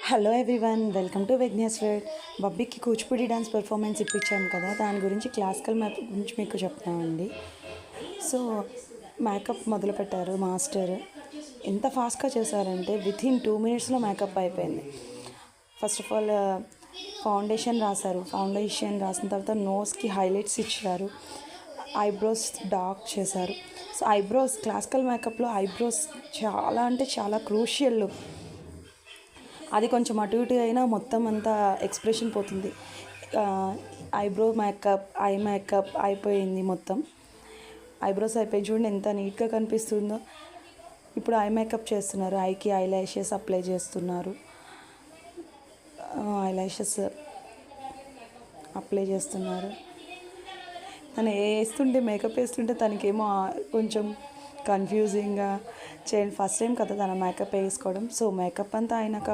Hello everyone, welcome to Vignesh world. బబ్బీకి Kuchipudi dance performance ఇప్పించాము కదా, దాని గురించి క్లాసికల్ మేకప్ గురించి మీకు చెప్తానండి. సో మేకప్ మొదలుపెట్టారు మాస్టర్. ఎంత ఫాస్ట్గా చేశారంటే వితిన్ 2 minutesలో మేకప్ అయిపోయింది. ఫస్ట్ ఆఫ్ ఆల్ ఫౌండేషన్ రాశారు. ఫౌండేషన్ రాసిన తర్వాత నోస్కి హైలైట్స్ ఇచ్చారు. ఐబ్రోస్ డార్క్ చేశారు. సో ఐబ్రోస్ క్లాసికల్ మేకప్లో ఐబ్రోస్ చాలా అంటే చాలా క్రూషియల్. అది కొంచెం అటు ఇటు అయినా మొత్తం అంతా ఎక్స్ప్రెషన్ పోతుంది. ఐబ్రో మేకప్, ఐ మేకప్ అయిపోయింది. మొత్తం ఐబ్రోస్ అయిపోయి చూడండి ఎంత నీట్గా కనిపిస్తుందో. ఇప్పుడు ఐ మేకప్ చేస్తున్నారు. ఐకి ఐ ల్యాషెస్ అప్లై చేస్తున్నారు. ఐ ల్యాషెస్ అప్లై చేస్తున్నారు. తను వేస్తుంటే మేకప్ వేస్తుంటే తనకేమో కొంచెం కన్ఫ్యూజింగ్గా చేయండి. ఫస్ట్ టైం కదా తన మేకప్ వేసుకోవడం. సో మేకప్ అంతా అయినాక